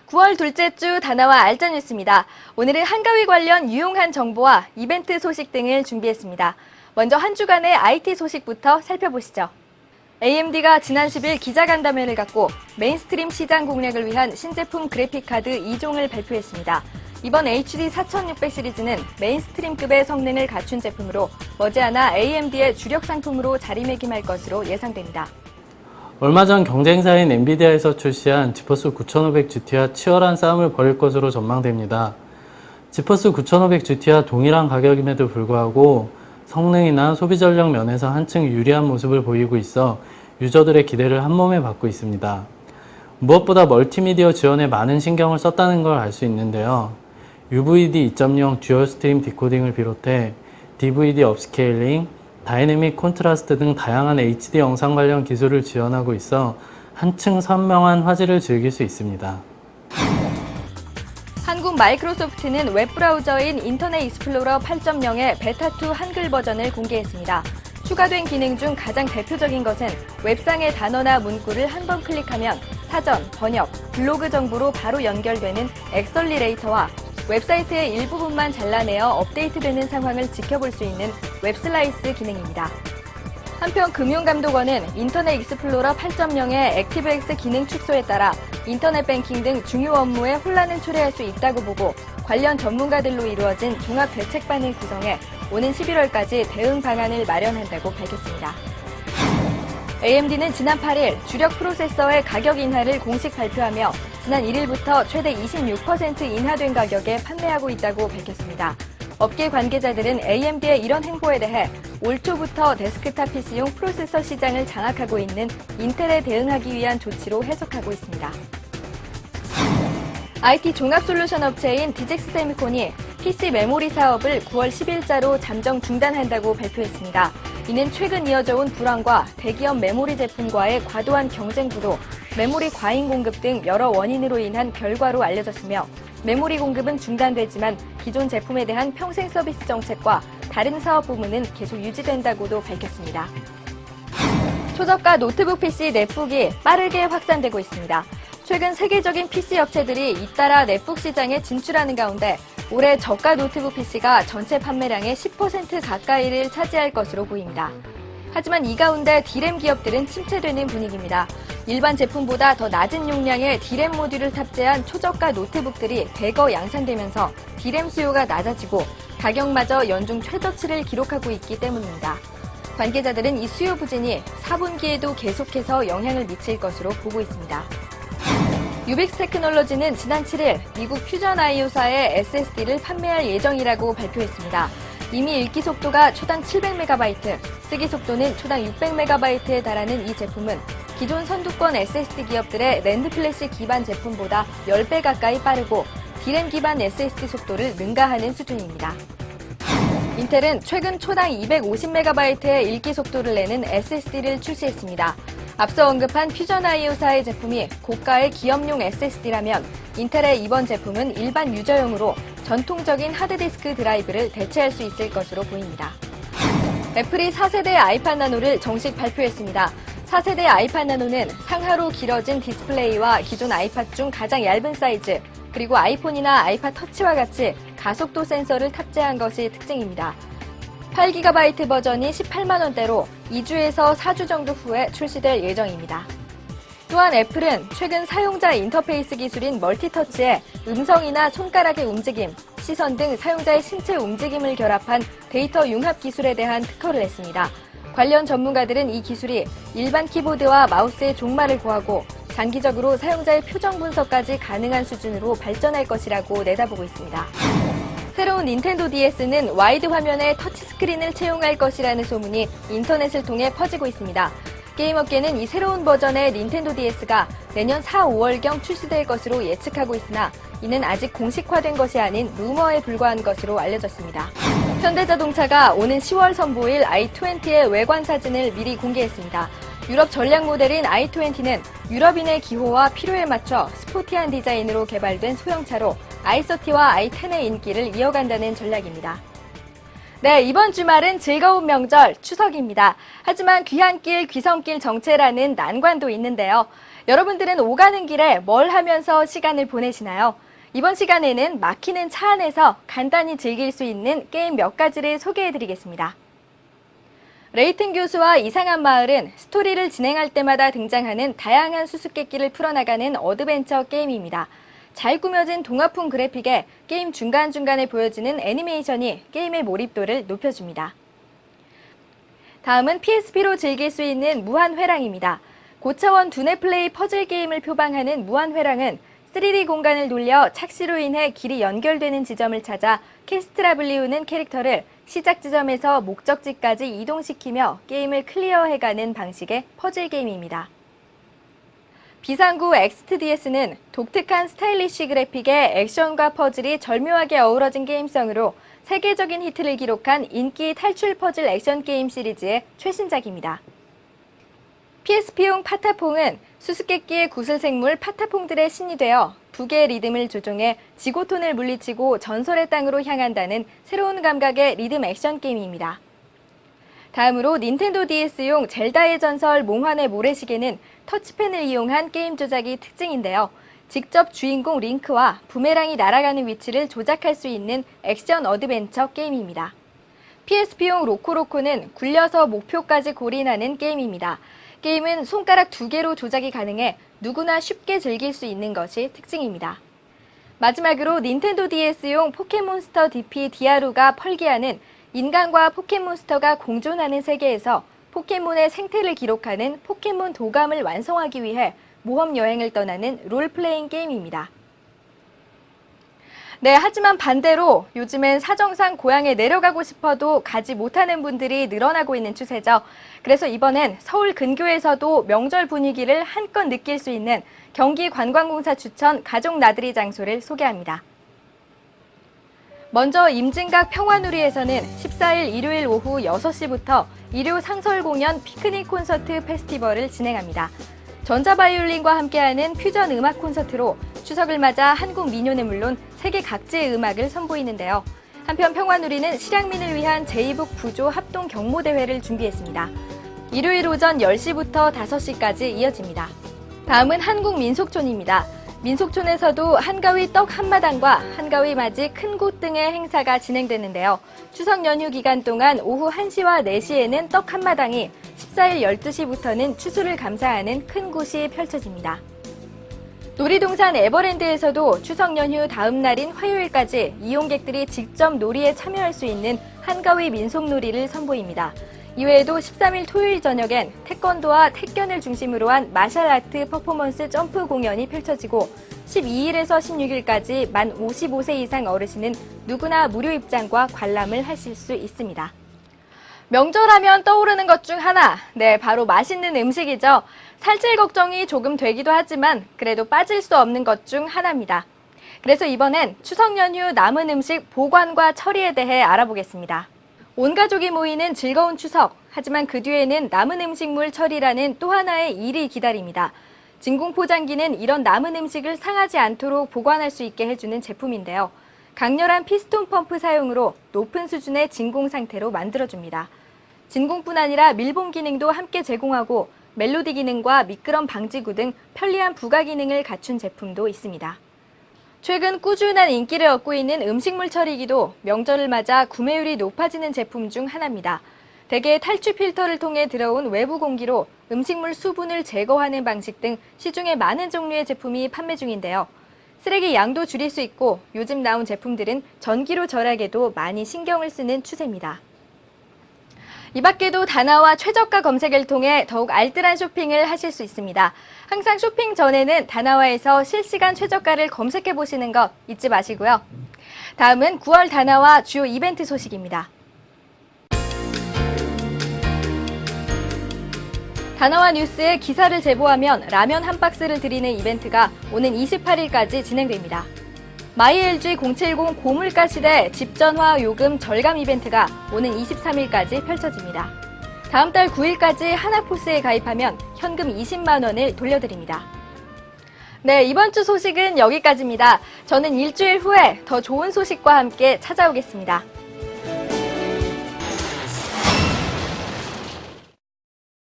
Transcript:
9월 둘째 주 다나와 알짜 뉴스입니다. 오늘은 한가위 관련 유용한 정보와 이벤트 소식 등을 준비했습니다. 먼저 한 주간의 IT 소식부터 살펴보시죠. AMD가 지난 10일 기자간담회를 갖고 메인스트림 시장 공략을 위한 신제품 그래픽카드 2종을 발표했습니다. 이번 HD 4600 시리즈는 메인스트림급의 성능을 갖춘 제품으로 머지않아 AMD의 주력 상품으로 자리매김할 것으로 예상됩니다. 얼마 전 경쟁사인 엔비디아에서 출시한 지포스 9500 GT와 치열한 싸움을 벌일 것으로 전망됩니다. 지포스 9500 GT와 동일한 가격임에도 불구하고 성능이나 소비 전력 면에서 한층 유리한 모습을 보이고 있어 유저들의 기대를 한몸에 받고 있습니다. 무엇보다 멀티미디어 지원에 많은 신경을 썼다는 걸 알 수 있는데요. UVD 2.0 듀얼 스트림 디코딩을 비롯해 DVD 업스케일링, 다이내믹 콘트라스트 등 다양한 HD 영상 관련 기술을 지원하고 있어 한층 선명한 화질을 즐길 수 있습니다. 한국 마이크로소프트는 웹브라우저인 인터넷 익스플로러 8.0의 베타2 한글 버전을 공개했습니다. 추가된 기능 중 가장 대표적인 것은 웹상의 단어나 문구를 한 번 클릭하면 사전, 번역, 블로그 정보로 바로 연결되는 엑설리레이터와 웹사이트의 일부분만 잘라내어 업데이트되는 상황을 지켜볼 수 있는 웹슬라이스 기능입니다. 한편 금융감독원은 인터넷 익스플로러 8.0의 액티브엑스 기능 축소에 따라 인터넷 뱅킹 등 중요 업무에 혼란을 초래할 수 있다고 보고 관련 전문가들로 이루어진 종합대책반을 구성해 오는 11월까지 대응 방안을 마련한다고 밝혔습니다. AMD는 지난 8일 주력 프로세서의 가격 인하를 공식 발표하며 지난 1일부터 최대 26% 인하된 가격에 판매하고 있다고 밝혔습니다. 업계 관계자들은 AMD의 이런 행보에 대해 올 초부터 데스크탑 PC용 프로세서 시장을 장악하고 있는 인텔에 대응하기 위한 조치로 해석하고 있습니다. IT 종합솔루션 업체인 디젝스세미콘이 PC 메모리 사업을 9월 10일자로 잠정 중단한다고 발표했습니다. 이는 최근 이어져온 불황과 대기업 메모리 제품과의 과도한 경쟁 구도, 메모리 과잉 공급 등 여러 원인으로 인한 결과로 알려졌으며 메모리 공급은 중단되지만 기존 제품에 대한 평생 서비스 정책과 다른 사업 부문은 계속 유지된다고도 밝혔습니다. 초저가 노트북 PC 넷북이 빠르게 확산되고 있습니다. 최근 세계적인 PC 업체들이 잇따라 넷북 시장에 진출하는 가운데 올해 저가 노트북 PC가 전체 판매량의 10% 가까이를 차지할 것으로 보입니다. 하지만 이 가운데 D램 기업들은 침체되는 분위기입니다. 일반 제품보다 더 낮은 용량의 D램 모듈을 탑재한 초저가 노트북들이 대거 양산되면서 D램 수요가 낮아지고 가격마저 연중 최저치를 기록하고 있기 때문입니다. 관계자들은 이 수요 부진이 4분기에도 계속해서 영향을 미칠 것으로 보고 있습니다. 유빅스 테크놀로지는 지난 7일 미국 퓨전 아이오사의 SSD를 판매할 예정이라고 발표했습니다. 이미 읽기 속도가 초당 700MB, 쓰기 속도는 초당 600MB에 달하는 이 제품은 기존 선두권 SSD 기업들의 랜드 플래시 기반 제품보다 10배 가까이 빠르고 D램 기반 SSD 속도를 능가하는 수준입니다. 인텔은 최근 초당 250MB의 읽기 속도를 내는 SSD를 출시했습니다. 앞서 언급한 퓨전 아이오사의 제품이 고가의 기업용 SSD라면 인텔의 이번 제품은 일반 유저용으로 전통적인 하드디스크 드라이브를 대체할 수 있을 것으로 보입니다. 애플이 4세대 아이팟 나노를 정식 발표했습니다. 4세대 아이팟 나노는 상하로 길어진 디스플레이와 기존 아이팟 중 가장 얇은 사이즈, 그리고 아이폰이나 아이팟 터치와 같이 가속도 센서를 탑재한 것이 특징입니다. 8GB 버전이 18만 원대로 2주에서 4주 정도 후에 출시될 예정입니다. 또한 애플은 최근 사용자 인터페이스 기술인 멀티터치에 음성이나 손가락의 움직임, 시선 등 사용자의 신체 움직임을 결합한 데이터 융합 기술에 대한 특허를 냈습니다. 관련 전문가들은 이 기술이 일반 키보드와 마우스의 종말을 구하고 장기적으로 사용자의 표정 분석까지 가능한 수준으로 발전할 것이라고 내다보고 있습니다. 새로운 닌텐도 DS는 와이드 화면에 터치스크린을 채용할 것이라는 소문이 인터넷을 통해 퍼지고 있습니다. 게임업계는 이 새로운 버전의 닌텐도 DS가 내년 4, 5월경 출시될 것으로 예측하고 있으나 이는 아직 공식화된 것이 아닌 루머에 불과한 것으로 알려졌습니다. 현대자동차가 오는 10월 선보일 i20의 외관 사진을 미리 공개했습니다. 유럽 전략 모델인 i20는 유럽인의 기호와 필요에 맞춰 스포티한 디자인으로 개발된 소형차로 i30와 i10의 인기를 이어간다는 전략입니다. 네, 이번 주말은 즐거운 명절 추석입니다. 하지만 귀향길, 귀성길 정체라는 난관도 있는데요. 여러분들은 오가는 길에 뭘 하면서 시간을 보내시나요? 이번 시간에는 막히는 차 안에서 간단히 즐길 수 있는 게임 몇 가지를 소개해드리겠습니다. 레이튼 교수와 이상한 마을은 스토리를 진행할 때마다 등장하는 다양한 수수께끼를 풀어나가는 어드벤처 게임입니다. 잘 꾸며진 동화풍 그래픽에 게임 중간중간에 보여지는 애니메이션이 게임의 몰입도를 높여줍니다. 다음은 PSP로 즐길 수 있는 무한회랑입니다. 고차원 두뇌 플레이 퍼즐 게임을 표방하는 무한회랑은 3D 공간을 돌려 착시로 인해 길이 연결되는 지점을 찾아 캐스트라 불리우는 캐릭터를 시작 지점에서 목적지까지 이동시키며 게임을 클리어해가는 방식의 퍼즐 게임입니다. 비상구 X2DS는 독특한 스타일리쉬 그래픽에 액션과 퍼즐이 절묘하게 어우러진 게임성으로 세계적인 히트를 기록한 인기 탈출 퍼즐 액션 게임 시리즈의 최신작입니다. PSP용 파타퐁은 수수께끼의 구슬생물 파타퐁들의 신이 되어 두 개의 리듬을 조종해 지고톤을 물리치고 전설의 땅으로 향한다는 새로운 감각의 리듬 액션 게임입니다. 다음으로 닌텐도 DS용 젤다의 전설 몽환의 모래시계는 터치펜을 이용한 게임 조작이 특징인데요. 직접 주인공 링크와 부메랑이 날아가는 위치를 조작할 수 있는 액션 어드벤처 게임입니다. PSP용 로코로코는 굴려서 목표까지 골인하는 게임입니다. 게임은 손가락 2개로 조작이 가능해 누구나 쉽게 즐길 수 있는 것이 특징입니다. 마지막으로 닌텐도 DS용 포켓몬스터 DP 디아루가 펄기하는 인간과 포켓몬스터가 공존하는 세계에서 포켓몬의 생태를 기록하는 포켓몬 도감을 완성하기 위해 모험 여행을 떠나는 롤플레잉 게임입니다. 네, 하지만 반대로 요즘엔 사정상 고향에 내려가고 싶어도 가지 못하는 분들이 늘어나고 있는 추세죠. 그래서 이번엔 서울 근교에서도 명절 분위기를 한껏 느낄 수 있는 경기관광공사 추천 가족 나들이 장소를 소개합니다. 먼저 임진각 평화누리에서는 14일 일요일 오후 6시부터 일요 상설 공연 피크닉 콘서트 페스티벌을 진행합니다. 전자바이올린과 함께하는 퓨전 음악 콘서트로 추석을 맞아 한국 민요는 물론 세계 각지의 음악을 선보이는데요. 한편 평화누리는 실향민을 위한 제2북 부조 합동 경모대회를 준비했습니다. 일요일 오전 10시부터 5시까지 이어집니다. 다음은 한국민속촌입니다. 민속촌에서도 한가위 떡 한마당과 한가위 맞이 큰 곳 등의 행사가 진행되는데요. 추석 연휴 기간 동안 오후 1시와 4시에는 떡 한마당이 14일 12시부터는 추수를 감사하는 큰 곳이 펼쳐집니다. 놀이동산 에버랜드에서도 추석 연휴 다음 날인 화요일까지 이용객들이 직접 놀이에 참여할 수 있는 한가위 민속놀이를 선보입니다. 이외에도 13일 토요일 저녁엔 태권도와 태견을 중심으로 한 마샬아트 퍼포먼스 점프 공연이 펼쳐지고 12일에서 16일까지 만 55세 이상 어르신은 누구나 무료 입장과 관람을 하실 수 있습니다. 명절하면 떠오르는 것 중 하나, 네, 바로 맛있는 음식이죠. 살찔 걱정이 조금 되기도 하지만 그래도 빠질 수 없는 것 중 하나입니다. 그래서 이번엔 추석 연휴 남은 음식 보관과 처리에 대해 알아보겠습니다. 온 가족이 모이는 즐거운 추석, 하지만 그 뒤에는 남은 음식물 처리라는 또 하나의 일이 기다립니다. 진공 포장기는 이런 남은 음식을 상하지 않도록 보관할 수 있게 해주는 제품인데요. 강렬한 피스톤 펌프 사용으로 높은 수준의 진공 상태로 만들어줍니다. 진공뿐 아니라 밀봉 기능도 함께 제공하고 멜로디 기능과 미끄럼 방지구 등 편리한 부가 기능을 갖춘 제품도 있습니다. 최근 꾸준한 인기를 얻고 있는 음식물 처리기도 명절을 맞아 구매율이 높아지는 제품 중 하나입니다. 대개 탈취 필터를 통해 들어온 외부 공기로 음식물 수분을 제거하는 방식 등 시중에 많은 종류의 제품이 판매 중인데요. 쓰레기 양도 줄일 수 있고 요즘 나온 제품들은 전기로 절약에도 많이 신경을 쓰는 추세입니다. 이 밖에도 다나와 최저가 검색을 통해 더욱 알뜰한 쇼핑을 하실 수 있습니다. 항상 쇼핑 전에는 다나와에서 실시간 최저가를 검색해 보시는 거 잊지 마시고요. 다음은 9월 다나와 주요 이벤트 소식입니다. 다나와 뉴스에 기사를 제보하면 라면 한 박스를 드리는 이벤트가 오는 28일까지 진행됩니다. MyLG070 고물가 시대 집전화 요금 절감 이벤트가 오는 23일까지 펼쳐집니다. 다음 달 9일까지 하나포스에 가입하면 현금 20만 원을 돌려드립니다. 네, 이번 주 소식은 여기까지입니다. 저는 일주일 후에 더 좋은 소식과 함께 찾아오겠습니다.